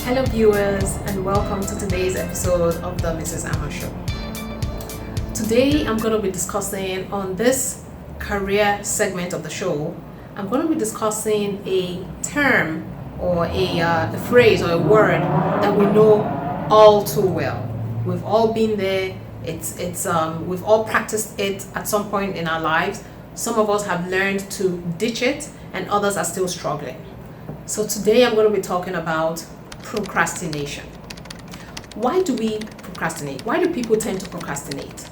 Hello viewers, and welcome to today's episode of the Mrs. Amma Show. Today I'm going to be discussing on this career segment of the show, I'm going to be discussing a term or a phrase or a word that we know all too well. We've all been there. We've all practiced it at some point in our lives. Some of us have learned to ditch it, and others are still struggling. So today I'm going to be talking about procrastination. Why do we procrastinate? Why do people tend to procrastinate?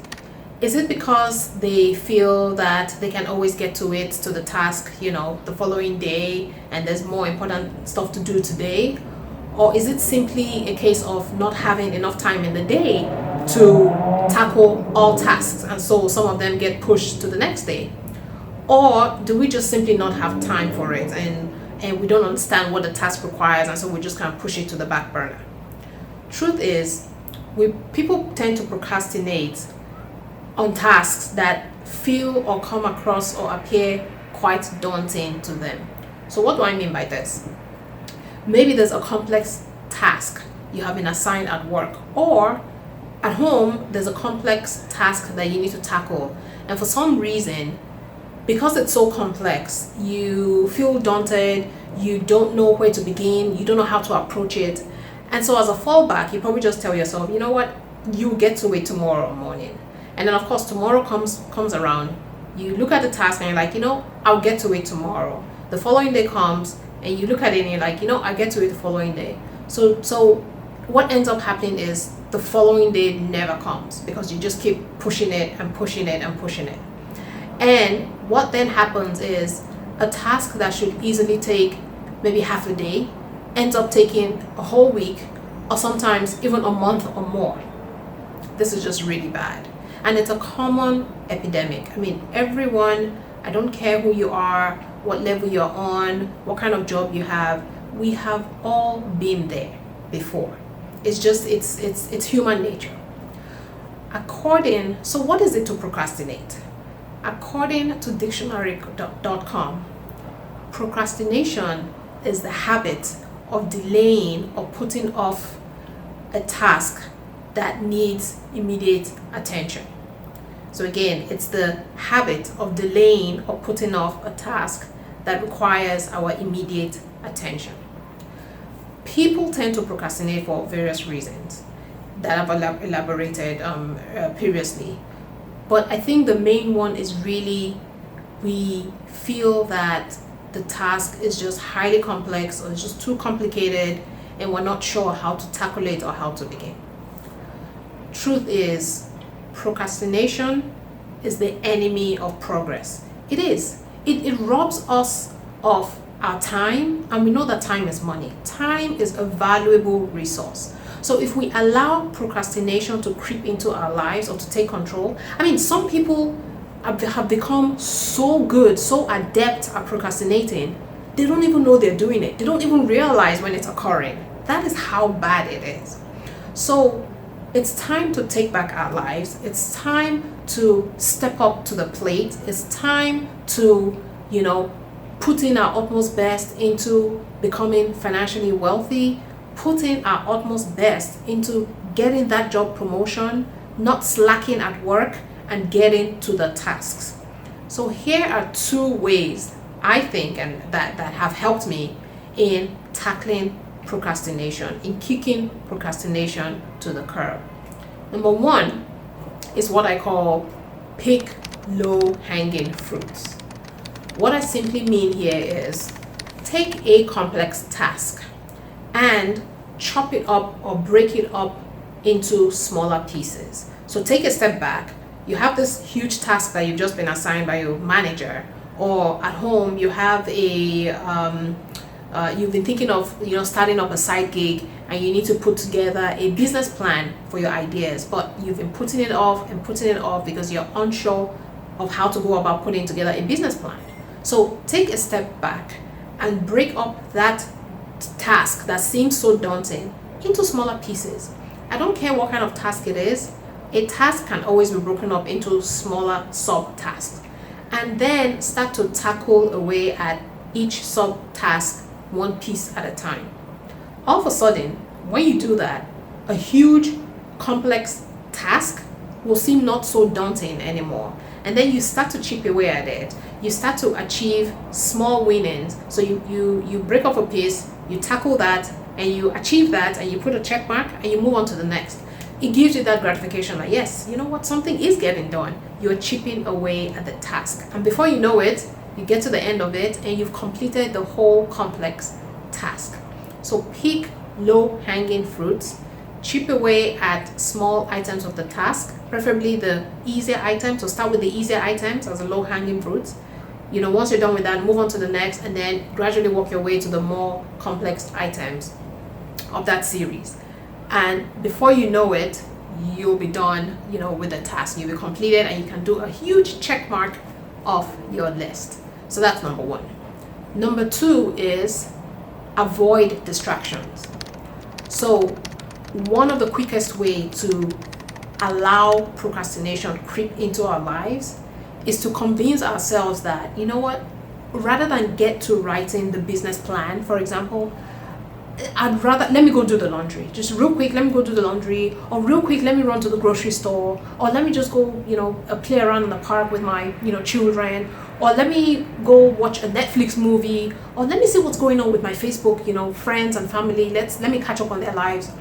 Is it because they feel that they can always get to the task, the following day, and there's more important stuff to do today? Or is it simply a case of not having enough time in the day to tackle all tasks, and so some of them get pushed to the next day? Or do we just simply not have time for it and we don't understand what the task requires, and so we just kind of push it to the back burner? Truth is, people tend to procrastinate on tasks that feel or come across or appear quite daunting to them. So what do I mean by this? Maybe there's a complex task you have been assigned at work, or at home there's a complex task that you need to tackle, and for some reason, because it's so complex, you feel daunted, you don't know where to begin, you don't know how to approach it. And so as a fallback, you probably just tell yourself, you know what, you get to it tomorrow morning. And then of course tomorrow comes around, you look at the task and you're like, I'll get to it tomorrow. The following day comes and you look at it and you're like, I'll get to it the following day. So what ends up happening is the following day never comes because you just keep pushing it and pushing it and pushing it. And what then happens is a task that should easily take maybe half a day ends up taking a whole week, or sometimes even a month or more. This is just really bad. And it's a common epidemic. I mean, everyone, I don't care who you are, what level you're on, what kind of job you have, we have all been there before. It's just, it's human nature. So what is it to procrastinate? According to dictionary.com, procrastination is the habit of delaying or putting off a task that needs immediate attention. So again, it's the habit of delaying or putting off a task that requires our immediate attention. People tend to procrastinate for various reasons that I've elaborated previously. But I think the main one is really we feel that the task is just highly complex or it's just too complicated and we're not sure how to tackle it or how to begin. Truth is, procrastination is the enemy of progress. It is. It robs us of our time, and we know that time is money. Time is a valuable resource. So if we allow procrastination to creep into our lives or to take control, some people have become so good, so adept at procrastinating, they don't even know they're doing it. They don't even realize when it's occurring. That is how bad it is. So it's time to take back our lives. It's time to step up to the plate. It's time to, put in our utmost best into becoming financially wealthy, putting our utmost best into getting that job promotion, not slacking at work, and getting to the tasks. So here are two ways I think and that have helped me in tackling procrastination, in kicking procrastination to the curb. Number one is what I call pick low-hanging fruits. What I simply mean here is take a complex task and chop it up or break it up into smaller pieces. So take a step back. You have this huge task that you've just been assigned by your manager, or at home you have you've been thinking of starting up a side gig and you need to put together a business plan for your ideas, but you've been putting it off because you're unsure of how to go about putting together a business plan. So take a step back and break up that task that seems so daunting into smaller pieces. I don't care what kind of task it is. A task can always be broken up into smaller sub-tasks, and then start to tackle away at each sub-task one piece at a time. all of a sudden, when you do that, a huge, complex task will seem not so daunting anymore. And then you start to chip away at it. You start to achieve small winnings. So you break off a piece, you tackle that, and you achieve that, and you put a check mark, and you move on to the next. It gives you that gratification, like, yes, you know what, something is getting done. You're chipping away at the task. And before you know it, you get to the end of it, and you've completed the whole complex task. So pick low-hanging fruits, chip away at small items of the task, preferably the easier items. So start with the easier items as a low-hanging fruits. Once you're done with that, move on to the next, and then gradually work your way to the more complex items of that series. And before you know it, you'll be done, with the task. You'll be completed, and you can do a huge check mark off your list. So that's number one. Number two is avoid distractions. So one of the quickest way to allow procrastination creep into our lives is to convince ourselves that, rather than get to writing the business plan, for example, let me go do the laundry. Just real quick, let me go do the laundry, or real quick, let me run to the grocery store, or let me just go, play around in the park with my, children, or let me go watch a Netflix movie, or let me see what's going on with my Facebook, friends and family. Let me catch up on their lives.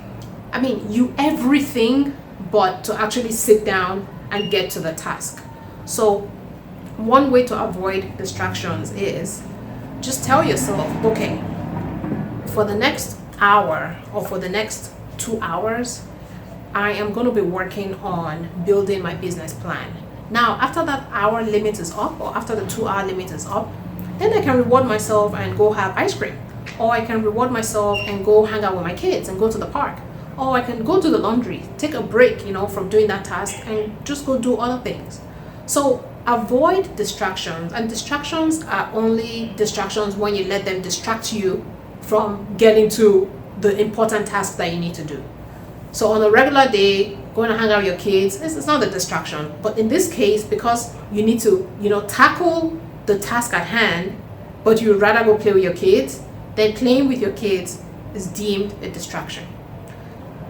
I mean, you everything but to actually sit down and get to the task. So one way to avoid distractions is just tell yourself, okay, for the next hour or for the next 2 hours, I am going to be working on building my business plan. Now, after that hour limit is up, or after the 2 hour limit is up, then I can reward myself and go have ice cream. Or I can reward myself and go hang out with my kids and go to the park. Or I can go do the laundry, take a break, from doing that task and just go do other things. So avoid distractions. And distractions are only distractions when you let them distract you from getting to the important task that you need to do. So on a regular day, going to hang out with your kids, it's not a distraction. But in this case, because you need to, tackle the task at hand, but you'd rather go play with your kids, then playing with your kids is deemed a distraction.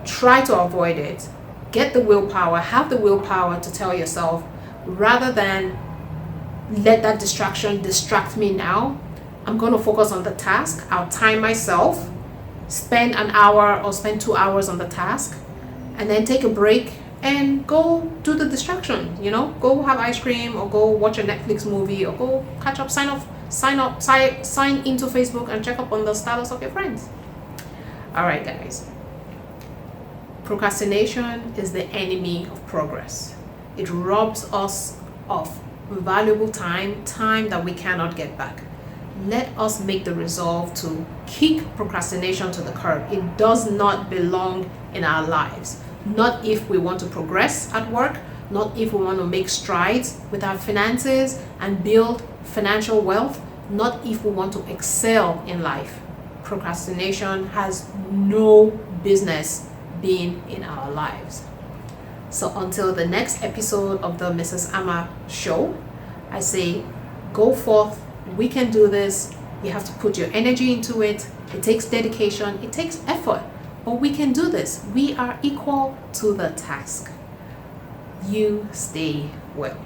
Try to avoid it. Get the willpower, have the willpower to tell yourself, rather than let that distraction distract me now, I'm going to focus on the task. I'll time myself, spend an hour or spend 2 hours on the task, and then take a break and go do the distraction. Go have ice cream, or go watch a Netflix movie, or go catch up, sign into Facebook and check up on the status of your friends. All right, guys. Procrastination is the enemy of progress. It robs us of valuable time that we cannot get back. Let us make the resolve to kick procrastination to the curb. It does not belong in our lives. Not if we want to progress at work, not if we want to make strides with our finances and build financial wealth, not if we want to excel in life. Procrastination has no business being in our lives. So until the next episode of the Mrs. Amma Show, I say, go forth. We can do this. You have to put your energy into it. It takes dedication. It takes effort. But we can do this. We are equal to the task. You stay well.